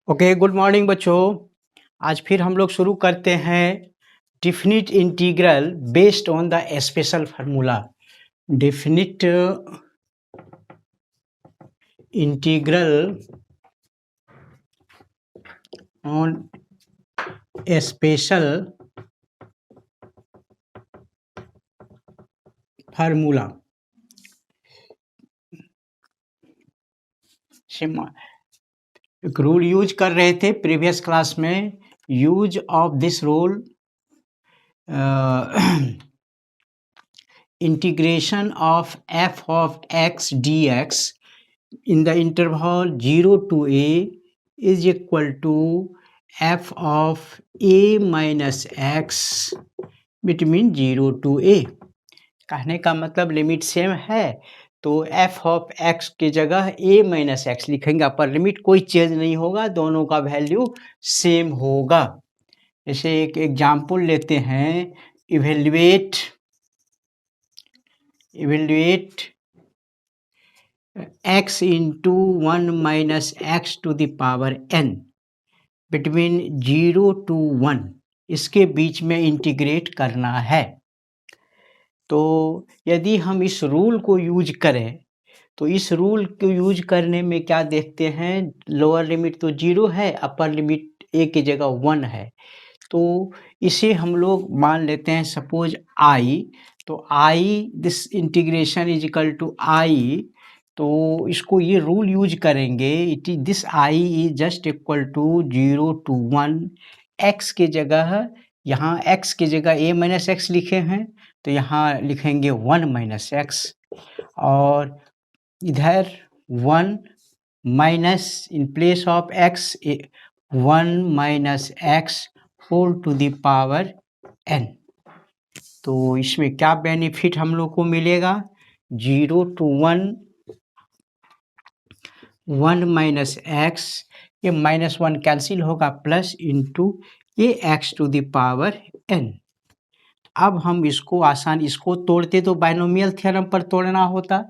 Okay, good morning बच्चों। आज फिर हम लोग शुरू करते हैं definite integral based on the special formula. Definite integral on special formula. एक रूल यूज कर रहे थे प्रीवियस क्लास में। Use of this rule integration of f of x dx in the interval 0 to a is equal to f of a minus x between 0 to a। कहने का मतलब limit same है तो f of x की जगह a minus x लिखेंगे। Upper limit कोई change नहीं होगा, दोनों का वैल्यू सेम होगा। जैसे एक एग्जाम्पल लेते हैं, evaluate x into 1 minus x to the power n between 0 to 1, इसके बीच में इंटीग्रेट करना है। तो यदि हम इस रूल को यूज करें तो इस रूल को यूज करने में क्या देखते हैं, लोअर लिमिट तो 0 है, अपर लिमिट a की जगह 1 है। तो इसे हम लोग मान लेते हैं सपोज i। तो i this integration is equal to i। तो इसको ये रूल यूज करेंगे, it is this i is just equal to 0 to 1। x की जगह, यहाँ x की जगह a माइनस एक्स लिखे हैं तो यहाँ लिखेंगे 1 माइनस एक्स, और इधर 1 minus in place of x 1 minus x whole to the power n। तो इसमें क्या बेनिफिट हम लोग को मिलेगा, 0 to 1 1 माइनस एक्स, ये माइनस 1 कैंसिल होगा, प्लस इंटू ये x to the power n। अब हम इसको इसको तोड़ते तो बाइनोमियल थ्योरम पर तोड़ना होता,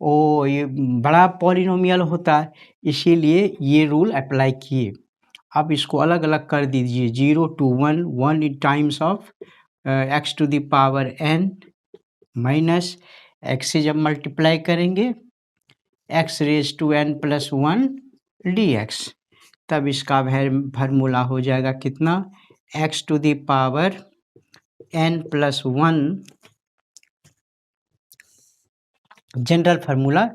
ओ ये बड़ा पॉलिनोमियल होता, इसीलिए ये रूल अप्लाई किए। अब इसको अलग अलग कर दीजिए, 0 to 1 1 in times of x to the power n minus x से जब मल्टीप्लाई करेंगे x raise to n plus 1 dx, तब इसका फार्मूला हो जाएगा कितना, x to the power n plus 1 general formula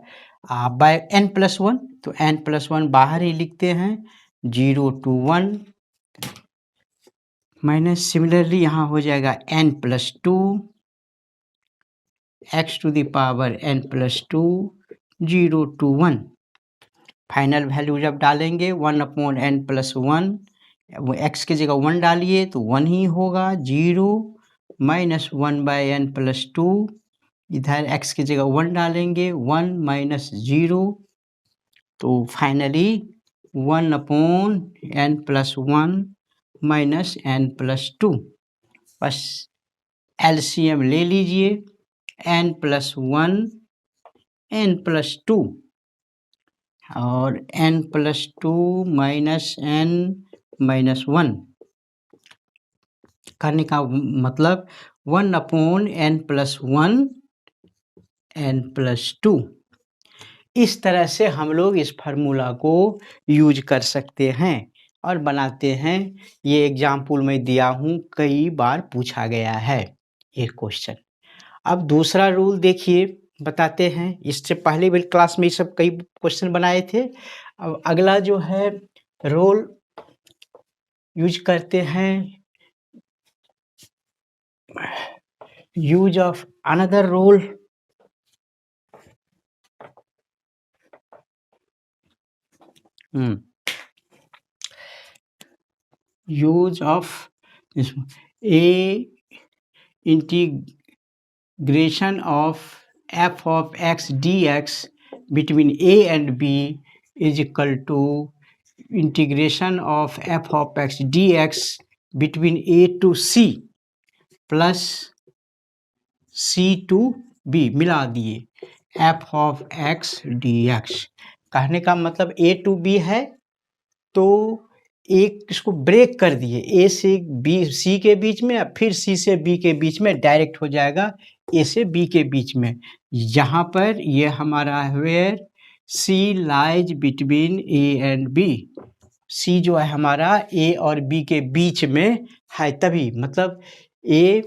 by n plus 1। तो n प्लस 1 बाहर ही लिखते हैं, 0 to 1 माइनस सिमिलरली यहाँ हो जाएगा n plus 2 x to the power n plus 2 0 to 1। Final value जब डालेंगे 1 अपॉन n प्लस 1, वो x की जगह 1 डालिए तो 1 ही होगा, 0 माइनस 1 बाय n प्लस 2, इधर x की जगह 1 डालेंगे 1 माइनस 0, तो finally 1 upon n plus 1 minus n plus 2। बस एलसीएम ले लीजिए, n प्लस 1 n प्लस 2 और n plus 2 minus n minus 1 करने का मतलब 1 upon n plus 1 n plus 2। इस तरह से हम लोग इस फार्मूला को यूज कर सकते हैं और बनाते हैं। ये एग्जाम्पल मैं दिया हूँ, कई बार पूछा गया है ये क्वेश्चन। अब दूसरा रूल देखिए, बताते हैं। इससे पहले भी क्लास में ये सब कई क्वेश्चन बनाए थे। अब अगला जो है रूल यूज करते हैं, use of another rule. Use of a integration of f of x dx between a and b is equal to integration of f of x dx between a to c plus c to b मिला दिए, f of x dx। कहने का मतलब a to b है, तो एक इसको break कर दिए, ए से बी सी के बीच में, फिर सी से बी के बीच में डायरेक्ट हो जाएगा ए से बी के बीच में। यहाँ पर ये हमारा where c lies between a and b, c जो है हमारा ए और बी के बीच में है, तभी मतलब ए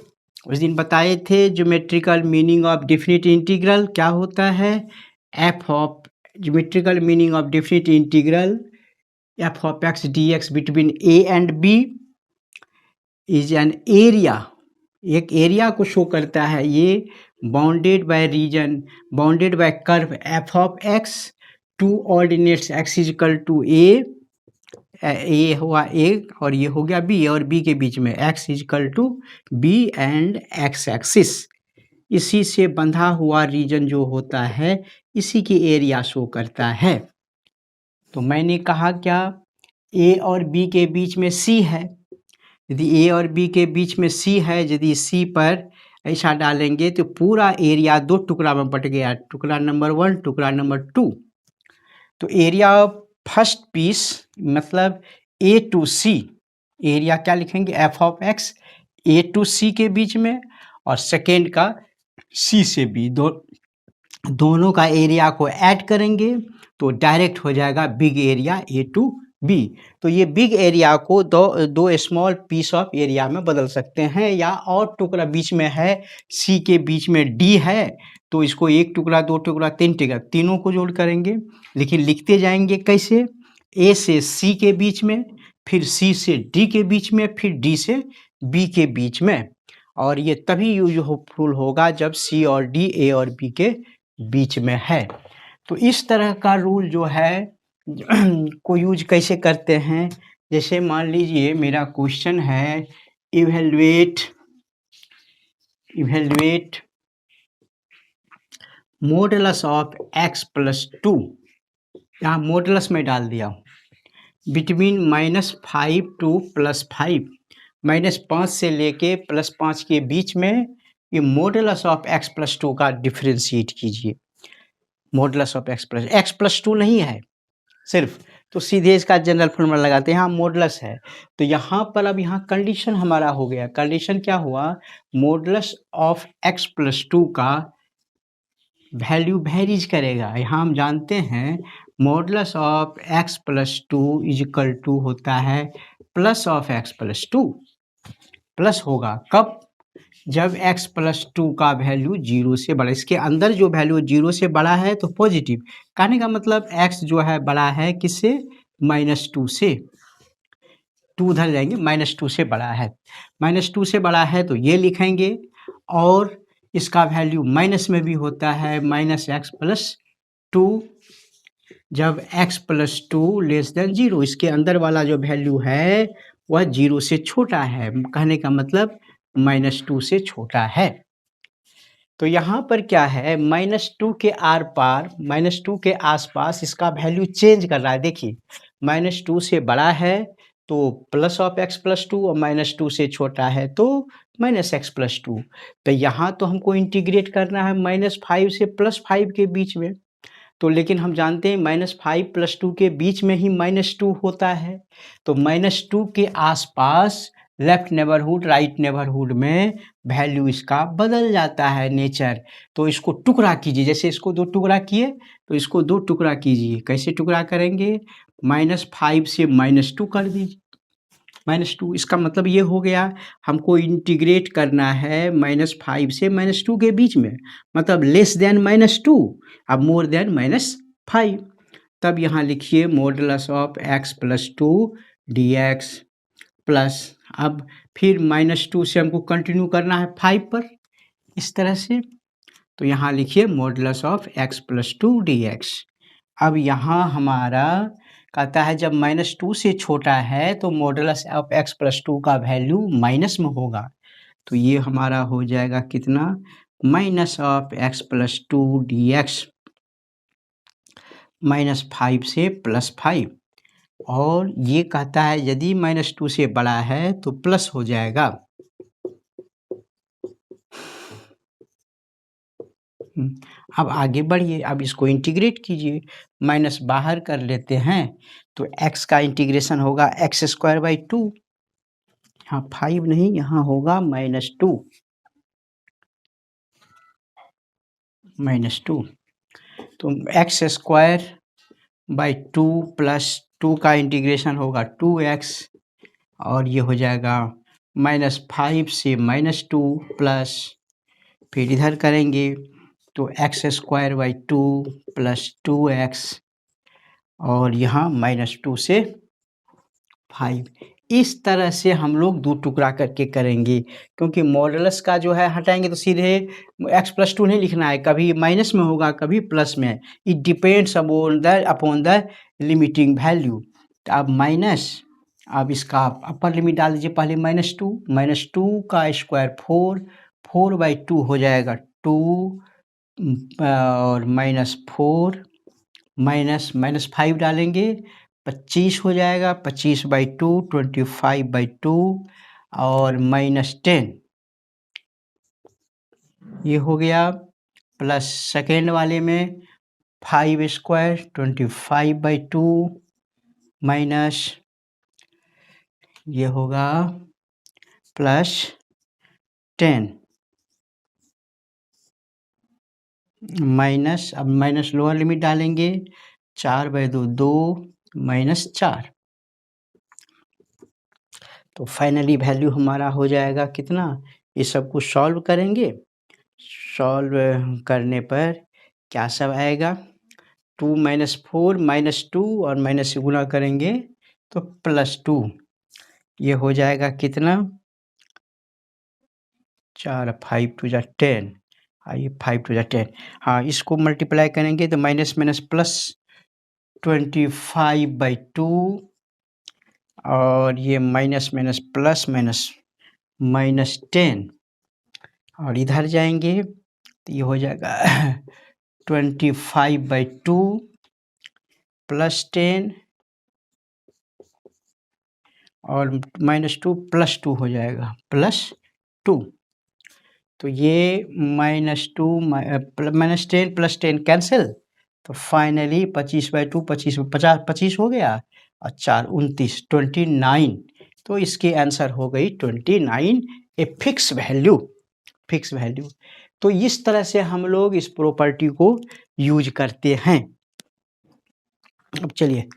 उस दिन बताए थे geometrical meaning of definite integral क्या होता है, f of geometrical meaning of definite integral f of x d x between a and b is an area, एक एरिया को शो करता है ये, bounded by region, bounded by curve f of x, two ordinates x equal to a हुआ a और ये हो गया बी, और बी के बीच में x equal to B and x axis, इसी से बंधा हुआ रीजन जो होता है इसी की एरिया शो करता है। तो मैंने कहा क्या, ए और बी के बीच में सी है, यदि ए और बी के बीच में सी है, यदि सी पर ऐसा डालेंगे तो पूरा एरिया दो टुकड़ा में बट गया, टुकड़ा नंबर 1, टुकड़ा नंबर 2। तो एरिया ऑफ फर्स्ट पीस मतलब ए टू सी, एरिया क्या लिखेंगे f of x, a to c के बीच में, और सेकेंड का सी से बी, दोनों का एरिया को ऐड करेंगे तो डायरेक्ट हो जाएगा big area A to B. तो ये बिग एरिया को दो स्मॉल पीस ऑफ एरिया में बदल सकते हैं, या और टुकड़ा बीच में है, सी के बीच में डी है तो इसको एक टुकड़ा, दो टुकड़ा, तीन टुकड़ा, तीनों को जोड़ करेंगे। लेकिन लिखते जाएंगे कैसे, ए से सी के बीच में, फिर सी से डी के बीच में, फिर डी से बी के बीच में, और ये तभी यूजफुल होगा जब सी और डी ए और बी के बीच में है। तो इस तरह का रूल जो है को यूज कैसे करते हैं, जैसे मान लीजिए मेरा क्वेश्चन है evaluate modulus of x plus 2, यहाँ मॉडुलस में डाल दिया हूँ, बिटवीन -5 टू +5, -5 से लेके +5 के बीच में, ये मॉडुलस ऑफ x प्लस 2 का डिफ्रेंशिएट कीजिए। मॉडुलस ऑफ x प्लस 2 नहीं है सिर्फ, तो सीधे इसका जनरल फॉर्मूला लगाते हैं, यहाँ मॉडुलस है। तो यहाँ पर अब यहाँ कंडीशन हमारा हो गया, कंडीशन क्या हुआ, मॉडुलस ऑफ x प्लस 2 का वैल्यू वेरीज करेगा। यहाँ हम जानते हैं modulus of x plus 2 is equal to होता है plus of x plus 2, plus होगा कब, जब x प्लस 2 का वैल्यू 0 से बड़ा, इसके अंदर जो वैल्यू 0 से बड़ा है तो पॉजिटिव, कहने का मतलब x जो है बड़ा है किससे, -2 से, 2 उधर जाएंगे, -2 से बड़ा है, -2 से बड़ा है तो ये लिखेंगे, और इसका वैल्यू माइनस में भी होता है, -x प्लस 2, जब x प्लस 2 लेस देन 0, इसके अंदर वाला जो वैल्यू है वह 0 से छोटा है, कहने का मतलब -2 से छोटा है। तो यहाँ पर क्या है, -2 के आर पार, -2 के आसपास इसका वैल्यू चेंज कर रहा है। देखिए -2 से बड़ा है तो प्लस ऑफ x प्लस 2, और -2 से छोटा है तो -x प्लस 2। तो यहाँ तो हमको इंटीग्रेट करना है -5 से +5 के बीच में, तो लेकिन हम जानते हैं -5 प्लस 2 के बीच में ही -2 होता है, तो -2 के आसपास लेफ्ट नेबरहुड राइट नेबरहुड में वैल्यू इसका बदल जाता है नेचर। तो इसको टुकड़ा कीजिए, जैसे इसको 2 टुकड़ा किए तो इसको 2 टुकड़ा कीजिए, कैसे टुकड़ा करेंगे, -5 से -2 कर दीजिए, -2, इसका मतलब ये हो गया हमको इंटीग्रेट करना है -5 से -2 के बीच में, मतलब लेस देन -2 अब मोर देन -5, तब यहाँ लिखिए modulus of x plus 2 dx plus, अब फिर -2 से हमको कंटिन्यू करना है 5 पर, इस तरह से, तो यहाँ लिखिए modulus of x plus 2 dx। अब यहाँ हमारा कहता है जब -2 से छोटा है तो मॉडुलस ऑफ x प्लस 2 का वैल्यू माइनस में होगा, तो ये हमारा हो जाएगा कितना, minus of x plus 2 dx, -5 से +5, और ये कहता है यदि -2 से बड़ा है तो प्लस हो जाएगा, अब आगे बढ़िए, अब इसको इंटीग्रेट कीजिए, माइनस बाहर कर लेते हैं तो x का इंटीग्रेशन होगा एक्स स्क्वायर बाई 2, हाँ 5 नहीं, यहाँ होगा -2, -2, तो एक्स स्क्वायर बाई 2 प्लस 2 का इंटीग्रेशन होगा 2x, और ये हो जाएगा -5 से -2 प्लस, फिर इधर करेंगे तो x square by 2 plus 2x, और यहाँ -2 से 5। इस तरह से हम लोग 2 टुकड़ा करके करेंगे, क्योंकि मॉडुलस का जो है हटाएंगे तो सीधे x प्लस 2 नहीं लिखना है, कभी माइनस में होगा कभी प्लस में, it depends upon the limiting value. तो अब माइनस, अब इसका अपर लिमिट डाल दीजिए पहले -2 का स्क्वायर 4 बाई 2 हो जाएगा 2, और -4 माइनस 5 डालेंगे 25 हो जाएगा, 25 बाई 2 25 बाई 2, और -10 ये हो गया, प्लस सेकेंड वाले में 5 स्क्वायर 25 बाई 2 माइनस ये होगा प्लस 10 माइनस, अब माइनस लोअर लिमिट डालेंगे 4 बाई 2 2 -4, तो फाइनली वैल्यू हमारा हो जाएगा कितना, ये सब कुछ सॉल्व करेंगे, सॉल्व करने पर क्या सब आएगा, 2 -4 -2 और माइनस से गुना करेंगे तो +2, ये हो जाएगा कितना, 4 5 2 जा 10, आइए 5 2 जा 10, हाँ इसको मल्टीप्लाई करेंगे तो माइनस माइनस प्लस 25 बाई 2, और ये माइनस माइनस प्लस माइनस -10, और इधर जाएंगे तो ये हो जाएगा 25 बाई 2 प्लस 10, और -2 प्लस 2 हो जाएगा +2, तो ये -10 प्लस 10 कैंसिल, तो फाइनली 25 बाई 2 25 50 हो गया, और 4 29 29, तो इसके आंसर हो गई 29, ए फिक्स वैल्यू। तो इस तरह से हम लोग इस प्रॉपर्टी को यूज करते हैं। अब चलिए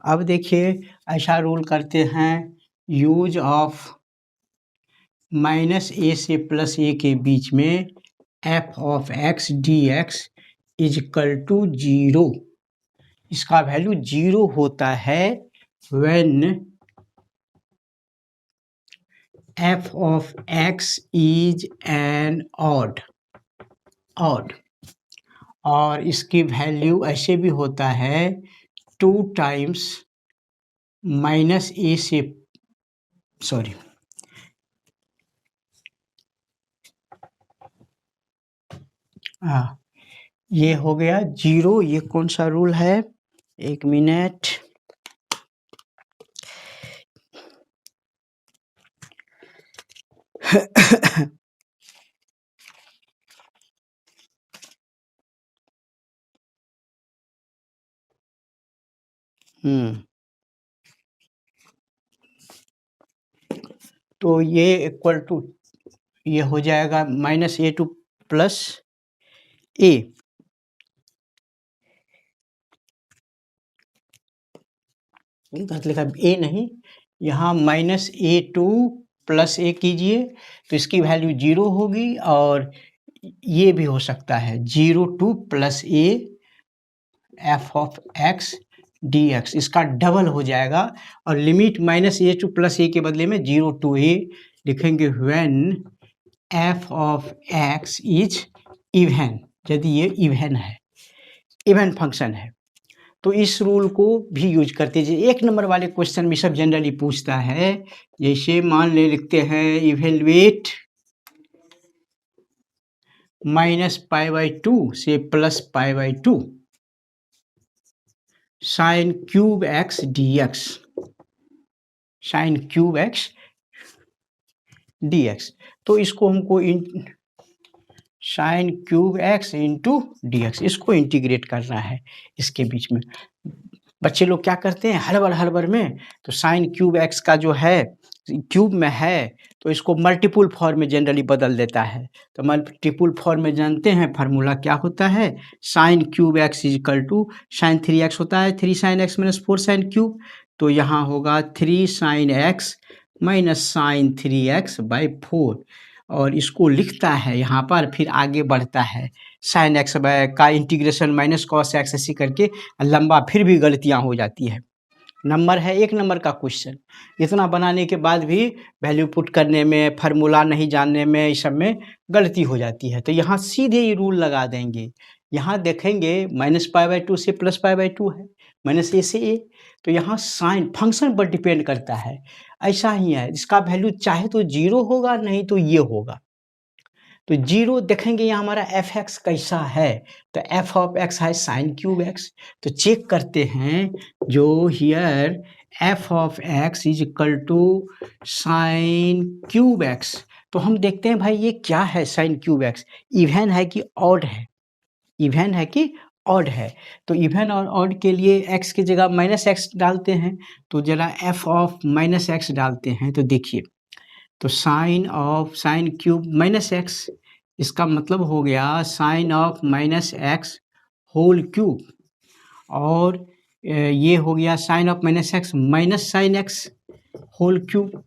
अब देखिए ऐसा रूल करते हैं, यूज ऑफ -a से +a के बीच में f of x dx is equal to 0, इसका वैल्यू 0 होता है when f of x is an odd, और इसकी वैल्यू ऐसे भी होता है 2 टाइम्स -a से, सॉरी ये हो गया 0, ये कौन सा रूल है, एक मिनट, तो ये इक्वल टू ये हो जाएगा -a टू +a, गलत लिखा a नहीं, यहाँ -a2 +a कीजिए तो इसकी वैल्यू 0 होगी, और ये भी हो सकता है 0 to +a f of x dx, इसका डबल हो जाएगा, और लिमिट -a to +a के बदले में 0 to a लिखेंगे when f of x is even, यदि ये इवन है, इवन फंक्शन है, तो इस रूल को भी यूज करते हैं। एक नंबर वाले क्वेश्चन में सब जनरली पूछता है, जैसे मान ले लिखते हैं इवेलुएट -π/2 से +π/2 sine cube x dx, sine cube x dx। तो इसको हमको sine cube x into dx इसको इंटीग्रेट करना है इसके बीच में। बच्चे लोग क्या करते हैं हड़बड़ में, तो साइन क्यूब एक्स का जो है क्यूब में है तो इसको मल्टीपुल फॉर्म में जनरली बदल देता है। तो मल्टीपुल फॉर्म में जानते हैं फार्मूला क्या होता है, sine cube x equal to sine 3x होता है, 3 sine x minus 4 sine cube. तो यहाँ होगा 3 sine x minus sign 3x/4 और इसको लिखता है यहाँ पर, फिर आगे बढ़ता है साइन एक्स का इंटीग्रेशन माइनस कॉस एक्स ऐसी करके लंबा, फिर भी गलतियाँ हो जाती है। नंबर है 1 नंबर का क्वेश्चन, इतना बनाने के बाद भी वैल्यू पुट करने में, फार्मूला नहीं जानने में, इस सब में गलती हो जाती है। तो यहाँ सीधे ही रूल लगा देंगे। यहाँ देखेंगे -π/2 से +π/2 है, माइनस ए से ए, तो यहाँ साइन फंक्शन पर डिपेंड करता है। ऐसा ही है, इसका वैल्यू चाहे तो 0 होगा, नहीं तो ये होगा। तो 0 देखेंगे यहाँ हमारा एफ एक्स कैसा है, तो एफ ऑफ एक्स है साइन क्यूब एक्स। तो चेक करते हैं, जो here f of x is equal to sine cube x. तो हम देखते हैं भाई ये क्या है, साइन क्यूब एक्स इवन है कि ऑड है, इवन है कि ऑड है। तो इवन और ऑड के लिए एक्स की जगह -x डालते हैं, तो जरा एफ ऑफ -x डालते हैं। तो देखिए, तो sine of sine cube -x, इसका मतलब हो गया sine of -x whole cube, और ये हो गया sine of -x minus sine x whole cube.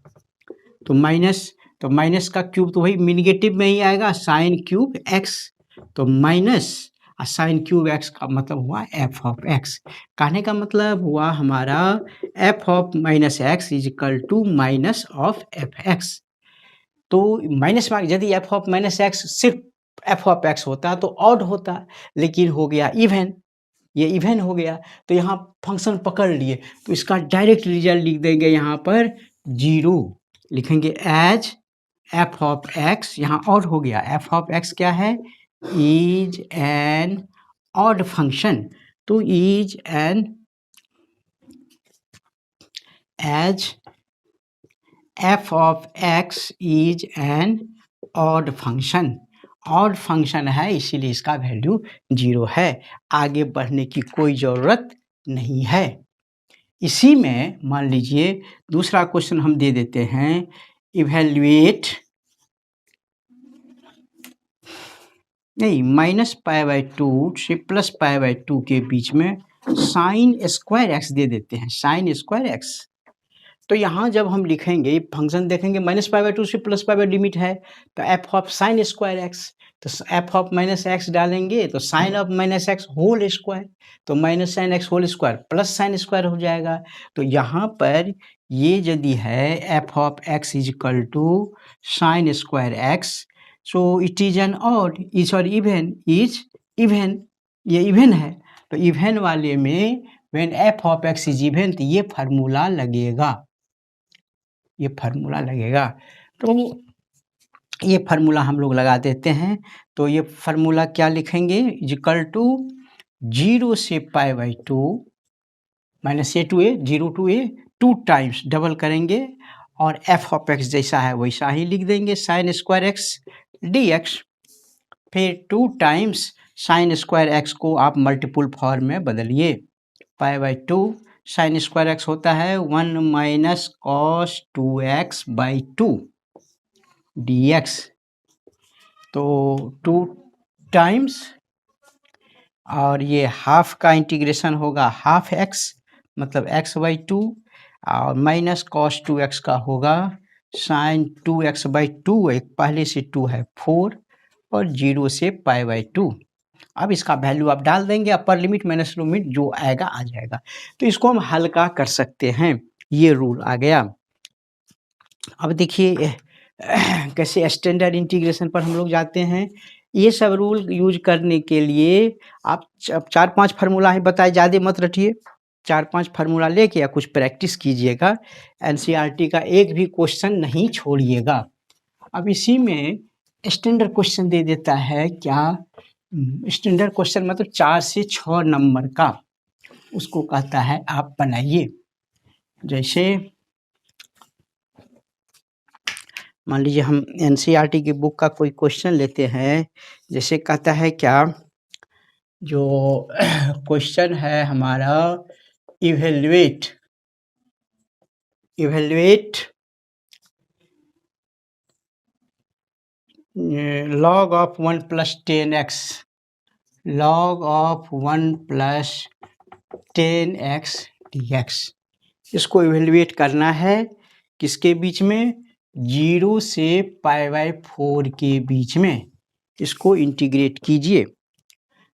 तो माइनस का क्यूब तो वही निगेटिव में ही आएगा, साइन क्यूब x, तो माइनस साइन क्यूब x का मतलब हुआ एफ ऑफ x। कहने का मतलब हुआ हमारा f of -x is equal to minus of f x. तो माइनस में यदि एफ ऑफ -x सिर्फ एफ ऑफ x होता तो ऑड होता, लेकिन हो गया इवन, ये इवन हो गया। तो यहाँ फंक्शन पकड़ लिए, तो इसका डायरेक्ट रिजल्ट लिख देंगे यहाँ पर 0, लिखेंगे एज एफ ऑफ x, यहाँ ऑड हो गया। एफ ऑफ x क्या है, इज एन ऑड फंक्शन। तो is an as f of x is an odd function, odd function है इसीलिए इसका वैल्यू 0 है। आगे बढ़ने की कोई ज़रूरत नहीं है। इसी में मान लीजिए दूसरा क्वेश्चन हम दे देते हैं, इवेल्युएट नहीं -π/2 से +π/2 के बीच में साइन स्क्वायर एक्स दे देते हैं, साइन स्क्वायर एक्स। तो यहाँ जब हम लिखेंगे फंक्शन देखेंगे -π/2 से +π/2 लिमिट है, तो f of sine square x, तो एफ ऑफ -x डालेंगे तो sine of -x whole square, तो minus sine x whole square plus sine square हो जाएगा। तो यहाँ पर ये यदि है f of x is equal to sine square x, so it is an odd, is और इवन, इज इवन, ये इवन है। तो इवन वाले में when f of x is even, तो ये फार्मूला लगेगा, ये फार्मूला लगेगा। तो ये फार्मूला हम लोग लगा देते हैं। तो ये फार्मूला क्या लिखेंगे, इक्वल टू 0 से π/2 minus a to a, 0 to a, 2 times double करेंगे और एफ ऑफ एक्स जैसा है वैसा ही लिख देंगे, साइन स्क्वायर एक्स dx। फिर 2 टाइम्स साइन स्क्वायर एक्स को आप मल्टीपुल फॉर्म में बदलिए, π/2 साइन स्क्वायर एक्स होता है 1 माइनस कॉस 2x/2 dx। तो 2 टाइम्स और ये हाफ का इंटीग्रेशन होगा हाफ x, मतलब x/2, और माइनस कॉस 2x का होगा साइन 2x/2, एक पहले से 2 है 4, और 0 से π/2। अब इसका वैल्यू आप डाल देंगे, अपर लिमिट माइनस लिमिट जो आएगा आ जाएगा। तो इसको हम हल्का कर सकते हैं, ये रूल आ गया। अब देखिए कैसे स्टैंडर्ड इंटीग्रेशन पर हम लोग जाते हैं। ये सब रूल यूज करने के लिए आप 4-5 फार्मूला ही बताए, ज़्यादा मत रटिए। 4-5 फार्मूला लेके या कुछ प्रैक्टिस कीजिएगा। एनसीईआरटी का एक भी क्वेश्चन नहीं छोड़िएगा। अब इसी में स्टैंडर्ड क्वेश्चन दे देता है क्या, स्टैंडर्ड क्वेश्चन मतलब 4 से 6 नंबर का, उसको कहता है आप बनाइए। जैसे मान लीजिए हम एनसीईआरटी की बुक का कोई क्वेश्चन लेते हैं। जैसे कहता है क्या, जो क्वेश्चन है हमारा, evaluate log of 1 plus 10x, log of 1 plus 10x dx। इसको इवेल्युएट करना है किसके बीच में, 0 से π/4 के बीच में। इसको इंटीग्रेट कीजिए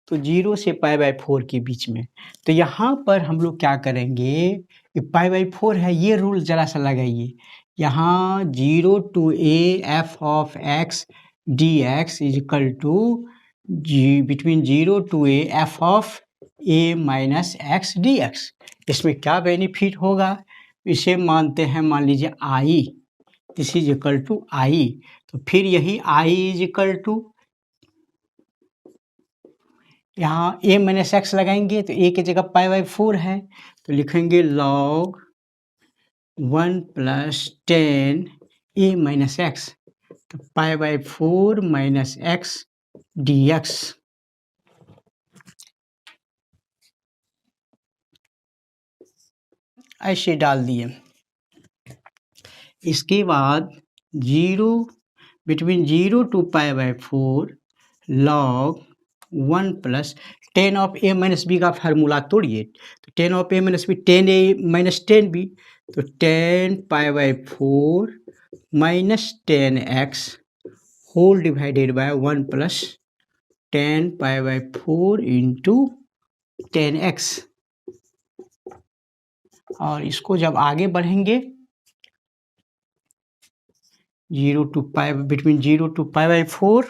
तो 0 से π/4 के बीच में। तो यहाँ पर हम लोग क्या करेंगे, ये π/4 है, ये रूल जरा सा लगाइए। यहाँ 0 to a f of x dx is equal to between 0 to a f of a minus x dx। इसमें क्या बेनिफिट होगा, इसे मानते हैं मान लीजिए i, this is equal to i। तो फिर यही i इज इक्वल टू, यहाँ a माइनस एक्स लगाएंगे तो a की जगह π/4 है, तो लिखेंगे log 1 plus 10 a minus x, तो π/4 माइनस एक्स dx। ऐसे डाल दिए। इसके बाद 0 between 0 to π/4 log 1 plus 10 of a minus b का फार्मूला तोड़िए। तो 10 of a minus b 10a minus 10b, तो 10 π/4 minus 10x whole divided by 1 plus 10 π/4 into 10x। और इसको जब आगे बढ़ेंगे 0 to π, between 0 to π/4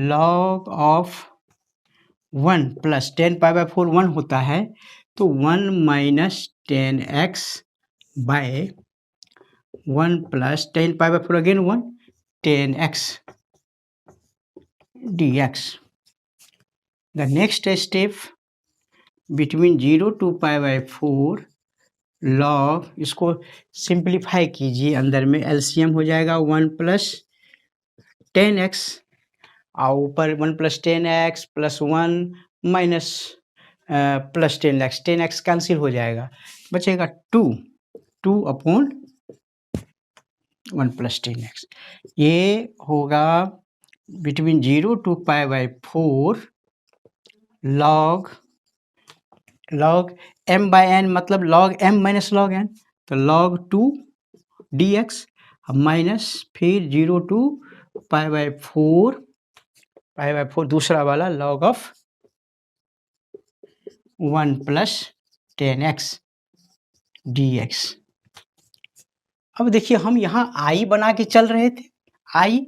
log of 1 plus 10 π/4 1 होता है, तो 1 minus 10x by 1 plus 10 π/4 again 1 10x dx। The next step between 0 to π/4 log, इसको सिंप्लीफाई कीजिए, अंदर में एलसीएम हो जाएगा 1 प्लस 10x और ऊपर 1 plus 10x plus 1 minus plus 10x, 10x cancel हो जाएगा, बचेगा 2 अपॉन 1 प्लस 10x। ये होगा between 0 to π/4 log m by n, मतलब log m minus log n, तो log 2 dx माइनस फिर 0 to π/4 दूसरा वाला log of 1 plus 10x dx। अब देखिए हम यहाँ i बना के चल रहे थे, i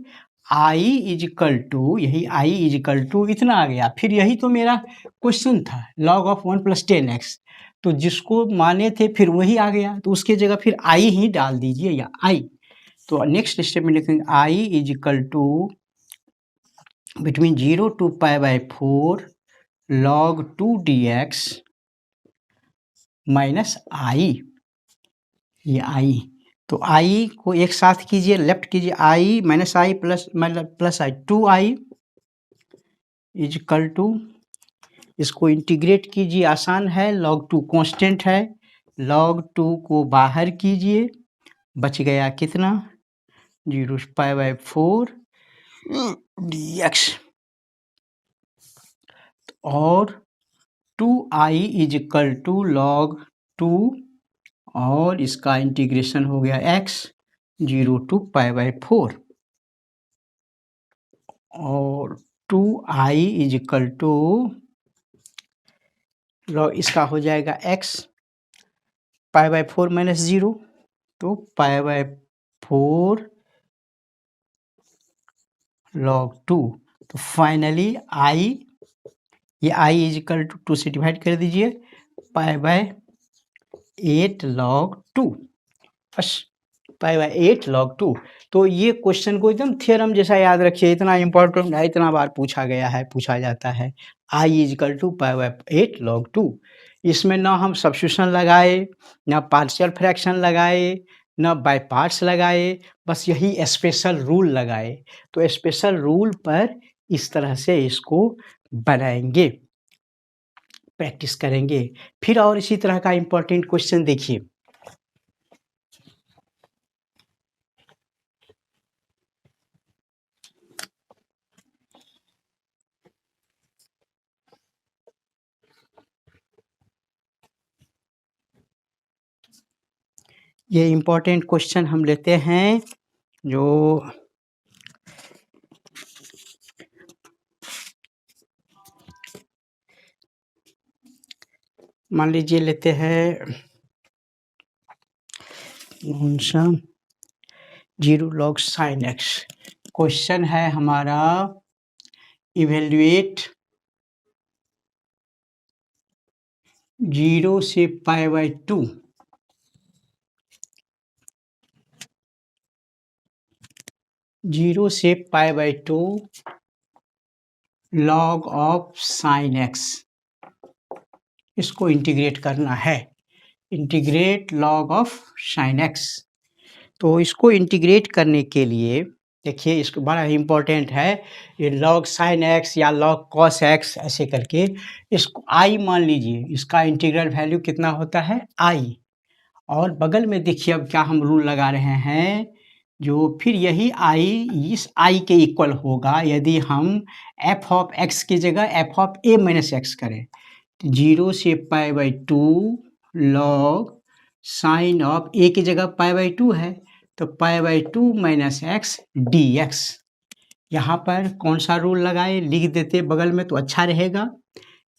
इज इक्वल टू, यही i इज इक्वल टू इतना आ गया। फिर यही तो मेरा क्वेश्चन था, log ऑफ 1 प्लस 10x, तो जिसको माने थे फिर वही आ गया, तो उसके जगह फिर i ही डाल दीजिए या i। तो नेक्स्ट स्टेप में लिखेंगे i is equal to between 0 to π/4 log 2 dx minus i, ये i। तो i को एक साथ कीजिए, लेफ्ट कीजिए, i minus i plus i, 2i is equal to, इसको इंटीग्रेट कीजिए, आसान है, log 2 कांस्टेंट है, log 2 को बाहर कीजिए, बच गया कितना, 0 π/4 dx और 2i is equal to log 2 और इसका इंटीग्रेशन हो गया x 0 to π/4 और 2i इज इक्वल टू इसका हो जाएगा x π/4 माइनस 0, तो π/4 log 2। तो फाइनली ये i इजिकल टू 2 से डिवाइड कर दीजिए, π/8 log 2, बस π/8 log 2। तो ये क्वेश्चन को एकदम थ्योरम जैसा याद रखिए, इतना इंपॉर्टेंट है, इतना बार पूछा गया है, पूछा जाता है। i equal to π/8 log 2। इसमें ना हम सब्स्टिट्यूशन लगाए, ना पार्शियल फ्रैक्शन लगाए, ना बाय पार्ट्स लगाए, बस यही स्पेशल रूल लगाए। तो स्पेशल रूल पर इस तरह से इसको बनाएंगे, प्रैक्टिस करेंगे। फिर और इसी तरह का इंपॉर्टेंट क्वेश्चन देखिए। ये इंपॉर्टेंट क्वेश्चन हम लेते हैं, जो मान लीजिए लेते हैं कौन सा, 0 log sin x। क्वेश्चन है हमारा इवेल्युएट 0 से π/2 0 से π/2 log ऑफ sin x। इसको इंटीग्रेट करना है, integrate log of sin x। तो इसको इंटीग्रेट करने के लिए देखिए, इसको बड़ा इंपॉर्टेंट है, ये log sin x या log cos x ऐसे करके इसको i मान लीजिए, इसका इंटीग्रल वैल्यू कितना होता है i। और बगल में देखिए अब क्या हम रूल लगा रहे हैं, जो फिर यही i इस i के इक्वल होगा यदि हम f ऑफ x की जगह f of a minus x करें। तो 0 से π/2 log साइन ऑफ a की जगह π/2 है, तो π/2 माइनस x dx। यहाँ पर कौन सा रूल लगाए, लिख देते बगल में तो अच्छा रहेगा।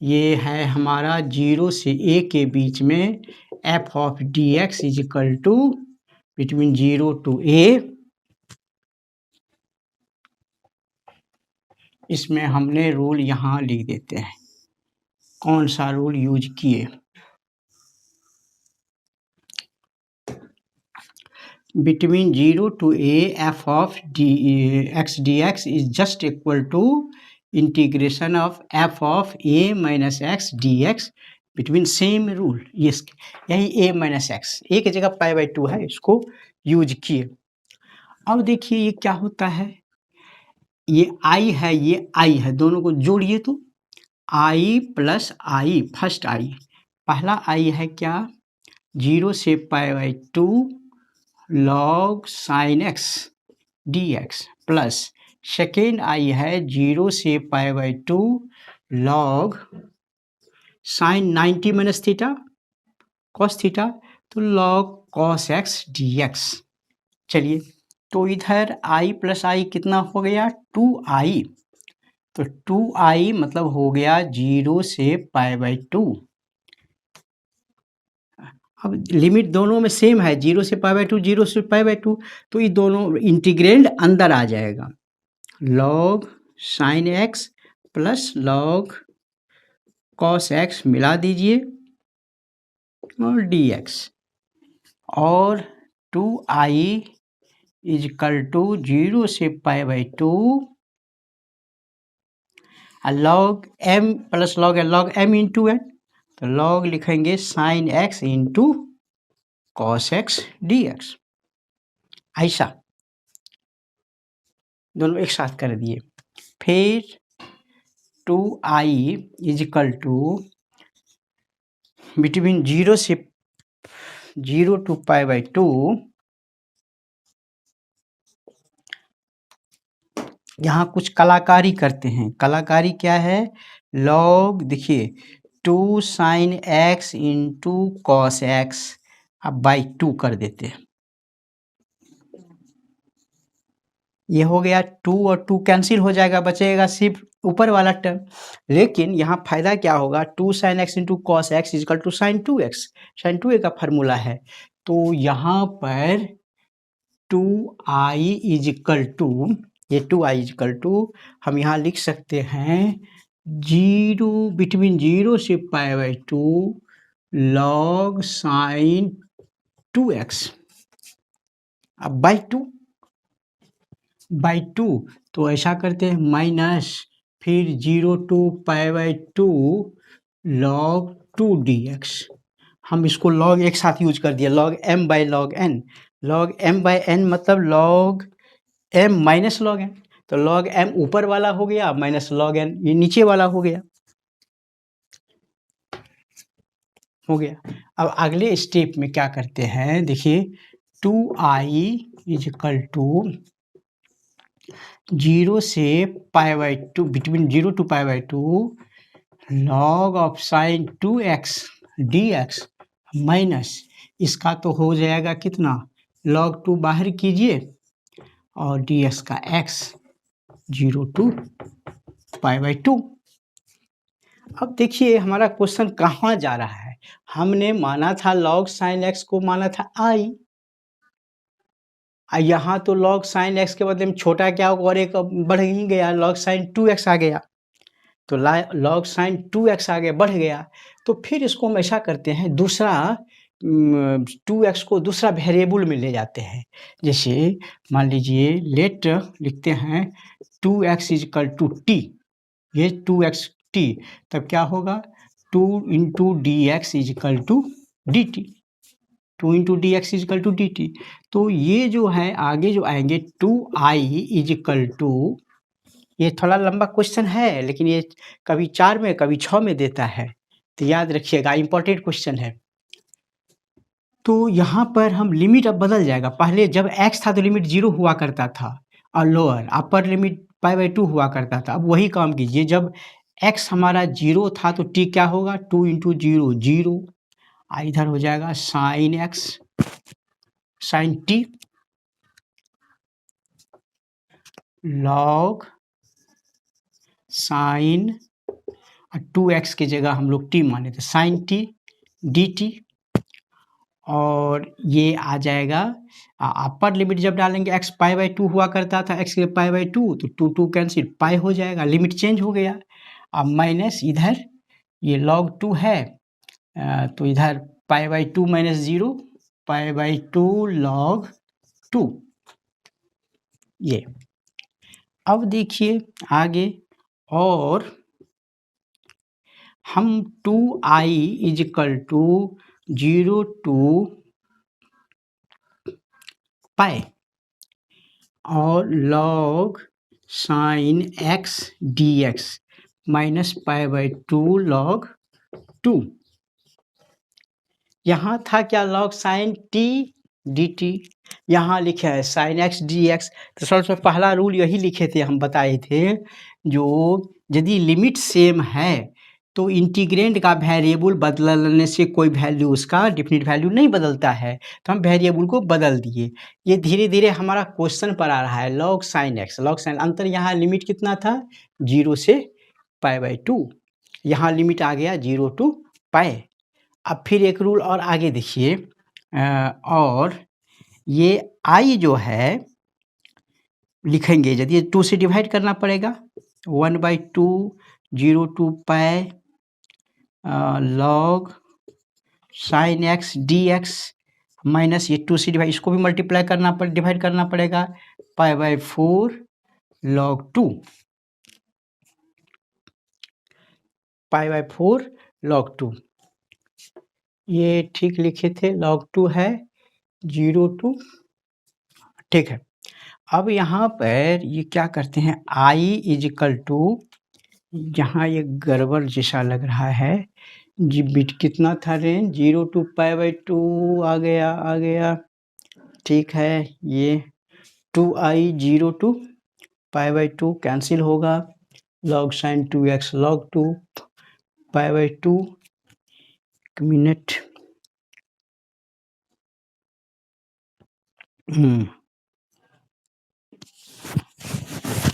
ये है हमारा 0 से a के बीच में f of dx is equal to between 0 to a। इसमें हमने रूल यहाँ लिख देते हैं, कौन सा रूल यूज किए। Between 0 to a f of x dx is just equal to integration of f of a minus x dx between same rule। यही a minus x, a की जगह π/2 है, इसको यूज किए। अब देखिए ये क्या होता है, ये i है, ये i है, दोनों को जोड़िए तो i plus i, first i, पहला i है क्या, 0 से π/2 log sin x dx plus second i है 0 से π/2 log sin 90 minus theta cos theta, तो log cos x dx। चलिए, तो इधर i प्लस i कितना हो गया 2i, तो 2i मतलब हो गया 0 से π/2। अब लिमिट दोनों में सेम है, 0 से π/2 0 से π/2, तो ये दोनों इंटीग्रेंड अंदर आ जाएगा, log sin x plus log cos x मिला दीजिए और dx, और 2i इज इक्वल टू 0 से π/2 log m plus log m into n, तो log लिखेंगे sin x into cos x dx। ऐसा दोनों एक साथ कर दिए। फिर 2i is equal to between 0 से 0 to π/2 यहाँ कुछ कलाकारी करते हैं। कलाकारी क्या है, log देखिए 2 sin x into cos x, अब बाई 2 कर देते हैं, ये हो गया 2 और 2 कैंसिल हो जाएगा, बचेगा सिर्फ ऊपर वाला टर्म। लेकिन यहाँ फायदा क्या होगा, 2 sin x into cos x is equal to sin 2x, sin 2a का फार्मूला है, तो यहाँ पर 2i इज इक्वल टू, ये 2i इज इक्वल टू हम यहाँ लिख सकते हैं 0 बिटवीन 0 से pi by 2 log sine 2x अब बाई टू। तो ऐसा करते हैं माइनस फिर 0 to pi by 2 log 2dx। हम इसको लॉग एक साथ यूज कर दिया, log m by log n। Log m by n मतलब log m minus log n। तो लॉग m ऊपर वाला हो गया माइनस लॉग n ये नीचे वाला हो गया। अब अगले स्टेप में क्या करते हैं, देखिए 2i इज इक्वल टू 0 से pi by 2 between 0 to pi by 2 log of sine 2x dx minus इसका तो हो जाएगा कितना, लॉग 2 बाहर कीजिए और dx का x 0 टू पाई बाई 2। अब देखिए हमारा क्वेश्चन कहाँ जा रहा है, हमने माना था लॉग साइन x को माना था i, यहाँ तो लॉग साइन x के बदले में छोटा क्या होगा और एक बढ़ ही गया, लॉग साइन 2x आ गया। तो लॉग साइन 2x आगे बढ़ गया। तो फिर इसको हम ऐसा करते हैं, दूसरा 2x को दूसरा वेरिएबल में ले जाते हैं। जैसे मान लीजिए लेट लिखते हैं 2x is equal to T, ये 2x टी, तब क्या होगा 2 into d x is equal to d t, 2 into d x is equal to d t. तो ये जो है आगे जो आएंगे 2i इज इक्वल टू, ये थोड़ा लंबा क्वेश्चन है लेकिन ये कभी 4 में कभी 6 में देता है, तो याद रखिएगा इंपॉर्टेंट क्वेश्चन है। तो यहाँ पर हम लिमिट अब बदल जाएगा, पहले जब x था तो लिमिट 0 हुआ करता था और lower upper limit pi by 2 हुआ करता था। अब वही काम कीजिए, जब x हमारा 0 था तो t क्या होगा 2 इंटू 0 0, इधर हो जाएगा sine x sine t log sine 2x की जगह हम लोग t माने थे साइन t dt, और ये आ जाएगा अपर लिमिट जब डालेंगे x पाई बाई 2 हुआ करता था, x के पाई बाई 2 तो 2 कैंसिल पाई हो जाएगा, लिमिट चेंज हो गया। अब माइनस इधर ये log 2 है तो इधर पाई by 2 minus 0 pi by 2 log 2। ये अब देखिए आगे, और हम 2i is equal to 0 to pi और log साइन x dx minus pi by 2 log 2। यहाँ था क्या log साइन t dt, यहाँ लिखा है साइन x dx। तो सबसे पहला रूल यही लिखे थे, हम बताए थे जो यदि लिमिट सेम है तो इंटीग्रेंड का वेरिएबल बदलने से कोई वैल्यू उसका डिफिनिट वैल्यू नहीं बदलता है, तो हम वेरिएबल को बदल दिए। ये धीरे धीरे हमारा क्वेश्चन पर आ रहा है log sine x log sign, अंतर यहाँ लिमिट कितना था 0 से पाई बाई 2, यहाँ लिमिट आ गया 0 टू पाई। अब फिर एक रूल और आगे देखिए, और ये आई जो है लिखेंगे यदि 2 से डिवाइड करना पड़ेगा 1 by 2 0 to pi log sine x d x minus ये 2 से डिवाइड, इसको भी मल्टीप्लाई करना डिवाइड करना पड़ेगा pi by 4 log 2, pi by 4 log 2। ये ठीक लिखे थे, लॉग 2 है 0 टू, ठीक है। अब यहाँ पर ये क्या करते हैं i इज इक्वल टू, यहाँ ये गड़बड़ जैसा लग रहा है जी, बिट कितना था रेंज 0 टू पाई बाई 2 आ गया, ठीक है। ये 2i 0 to pi by 2 cancel होगा, log sine 2x log 2 pi by 2, एक मिनट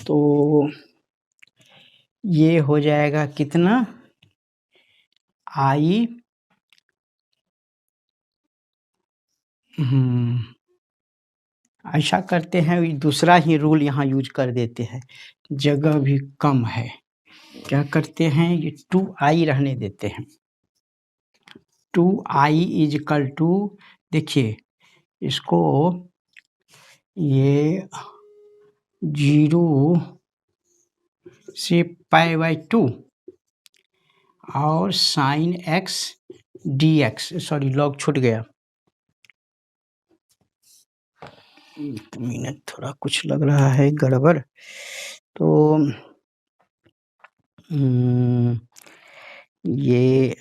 तो ये हो जाएगा कितना i ऐसा करते हैं, दूसरा ही रूल यहाँ यूज कर देते हैं, जगह भी कम है। क्या करते हैं, ये 2i रहने देते हैं। 2i इज इक्वल टू, देखिए इसको, ये 0 से π/2 और sin x dx, sorry log छूट गया, एक मिनट, थोड़ा कुछ लग रहा है गड़बड़। तो ये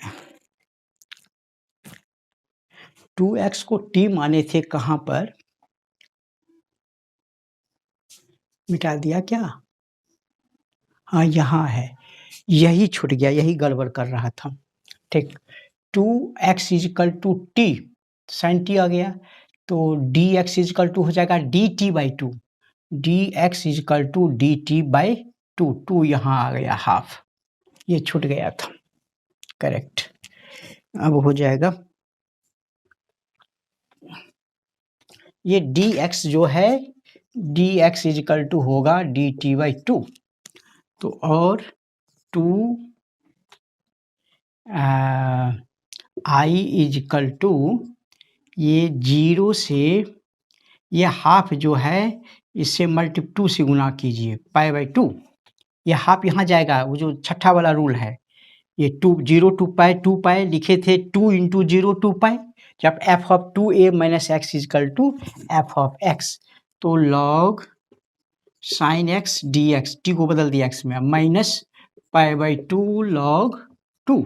2x को t माने थे कहाँ पर, मिटा दिया क्या? हाँ यहाँ है, यही छूट गया, यही गड़बड़ कर रहा था। ठीक, 2x is equal to t, sine t आ गया, तो dx इज इक्वल टू हो जाएगा dt/2, dx is equal to dt/2, 2 यहाँ आ गया हाफ, ये छूट गया था, करेक्ट। अब हो जाएगा, ये dx जो है, dx इज इक्वल टू होगा dt/2, तो और 2 i इज इक्वल टू, ये 0 से, ये हाफ जो है इससे ×2 से गुना कीजिए, π/2, ये हाफ यहाँ जाएगा, वो जो छठा वाला रूल है, ये 0 to π, 2π लिखे थे, 2 × 0 to π, जब f of 2a - x is equal to f of x, तो log sin x dx, t को बदल दिया x में, माइनस π/2 log 2,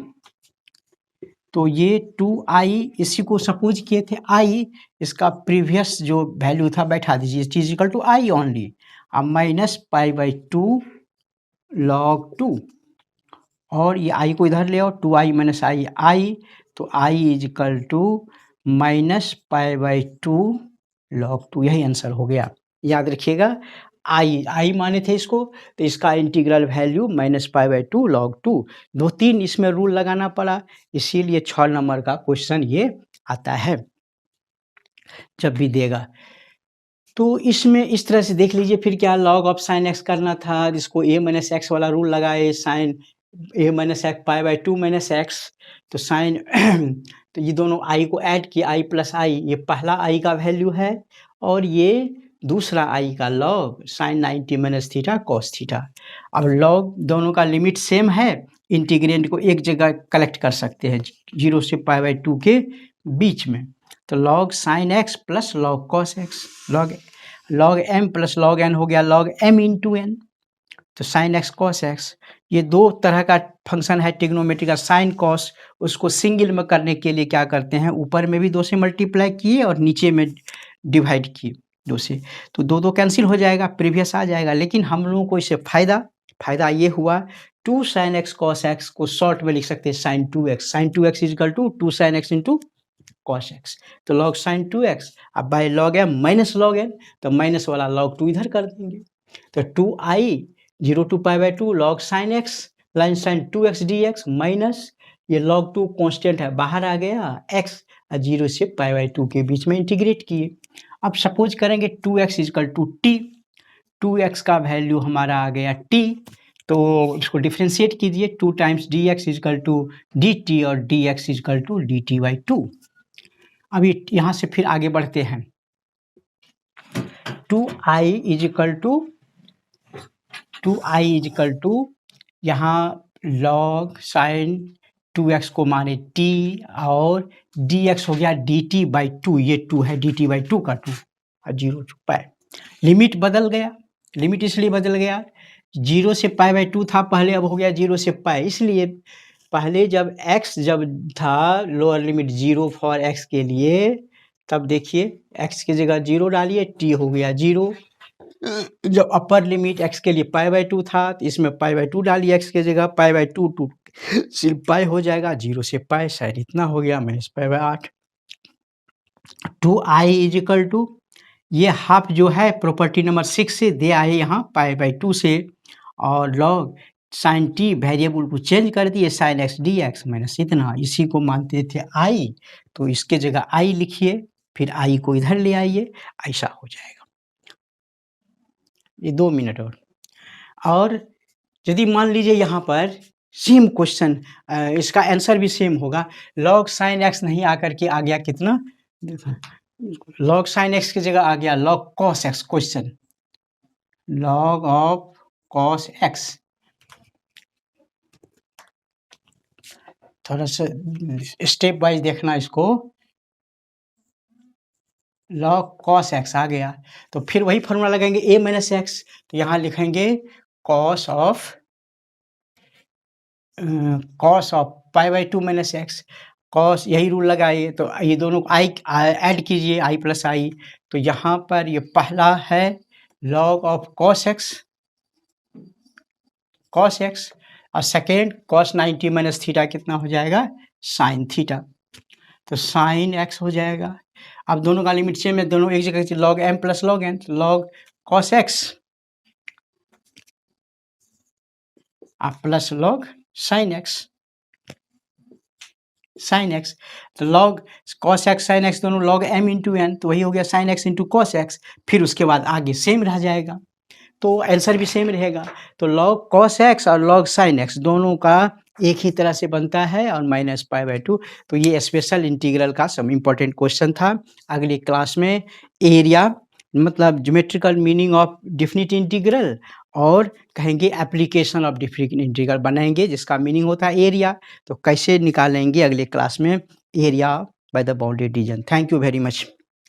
तो ये 2i, इसी को सपोज किए थे i, इसका प्रीवियस जो वैल्यू था बैठा दीजिए, t is equal to i only, अब माइनस π/2 log 2, और ये i को इधर ले आओ, 2i - i i, तो i is equal to minus π/2 log 2, यही आंसर हो गया। याद रखिएगा, i माने थे इसको, तो इसका इंटीग्रल वैल्यू -π/2 log 2, 2-3 इसमें रूल लगाना पड़ा, इसीलिए 6 नंबर का क्वेश्चन ये आता है जब भी देगा। तो इसमें इस तरह से देख लीजिए, फिर क्या log ऑफ sin x करना था, जिसको a - x वाला रूल लगाए, sin a - x π/2 - x, तो sin तो ये दोनों i को ऐड किया, i + i, ये पहला i का वैल्यू है, और ये दूसरा i का log sin 90 - theta cos theta. अब log दोनों का लिमिट सेम है, इंटीग्रेंड को एक जगह कलेक्ट कर सकते हैं 0 से π/2 के बीच में, तो log sin x plus log cos x, log m plus log n हो गया log m × n, तो sin x cos x, ये दो तरह का फंक्शन है ट्रिग्नोमेट्री का, sin cos, उसको सिंगल में करने के लिए क्या करते हैं, ऊपर में भी 2 से मल्टीप्लाई किए और नीचे में डिवाइड किए 2 से, तो 2 कैंसिल हो जाएगा, प्रीवियस आ जाएगा। लेकिन हम लोगों को इससे फायदा ये हुआ, 2 sin x cos x को शॉर्ट में लिख सकते हैं sin 2x is equal to 2 sin x × cos x, तो log sin 2x, अब by log m minus log n, तो माइनस वाला log 2 इधर कर देंगे, तो 2i 0 to π/2 log sin x line sin 2x dx, minus ये log 2 कांस्टेंट है, बाहर आ गया x, 0 से π/2 के बीच में इंटीग्रेट किए। अब सपोज करेंगे 2x is equal to t, 2x का वैल्यू हमारा आ गया t, तो इसको डिफ्रेंशिएट कीजिए, 2 times dx is equal to dt और dx is equal to dt/2। अभी यहाँ से फिर आगे बढ़ते हैं, 2i इज इक्वल टू यहाँ log sin 2x को माने t, और dx हो गया dt/2, ये 2 है, dt/2 का 2, और 0 to π, लिमिट बदल गया, लिमिट इसलिए बदल गया, 0 से π/2 था पहले, अब हो गया 0 से π, इसलिए पहले जब x जब था लोअर लिमिट 0 फॉर x के लिए, तब देखिए x की जगह 0 डालिए, t हो गया 0, जब अपर लिमिट x के लिए π/2 था, तो इसमें π/2 डालिए x की जगह, π/2 टू सिर्फ पाई हो जाएगा, 0 से पाई, शायद इतना हो गया, -π/8। 2i इज इक्वल टू, ये हाफ जो है प्रॉपर्टी नंबर 6 से दे आए यहाँ π/2 से, और log sin t वेरिएबल को चेंज कर दिए, sin x dx माइनस इतना, इसी को मानते थे i, तो इसके जगह i लिखिए, फिर आई को इधर ले आइए, ऐसा हो जाएगा। ये 2 मिनट और यदि मान लीजिए यहाँ पर सेम क्वेश्चन, इसका आंसर भी सेम होगा, लॉग साइन एक्स नहीं आकर के आ गया कितना, लॉग साइन एक्स की जगह आ गया log cos x. Question log of cos x, थोड़ा सा स्टेप वाइज देखना इसको। लॉग कॉस एक्स आ गया तो फिर वही फॉर्मूला लगाएंगे a माइनस एक्स, तो यहाँ लिखेंगे cos of pi by 2 minus x. Cos यही रूल लगाइए, तो ये दोनों आई ऐड कीजिए, आई प्लस आई, तो यहाँ पर ये पहला है लॉग ऑफ कॉस एक्स और सेकेंड कॉस 90 माइनस थीटा कितना हो जाएगा, साइन थीटा, तो साइन एक्स हो जाएगा। अब दोनों का लिमिट सेम है, दोनों एक जगह log m plus log n, log cos x plus log sine x, तो log cos x sine x दोनों लॉग एम इंटू एन, तो वही हो गया sine x into cos x, फिर उसके बाद आगे सेम रह जाएगा, तो आंसर भी सेम रहेगा। तो लॉग कॉस एक्स और लॉग साइन एक्स दोनों का एक ही तरह से बनता है और माइनस पाई बाई 2। तो ये स्पेशल इंटीग्रल का सब इम्पोर्टेंट क्वेश्चन था। अगली क्लास में एरिया मतलब geometrical meaning of definite integral और कहेंगे एप्लीकेशन ऑफ डेफिनिट इंटीग्रल बनाएंगे, जिसका मीनिंग होता है एरिया, तो कैसे निकालेंगे अगले क्लास में area by the bounded reason. Thank you very much.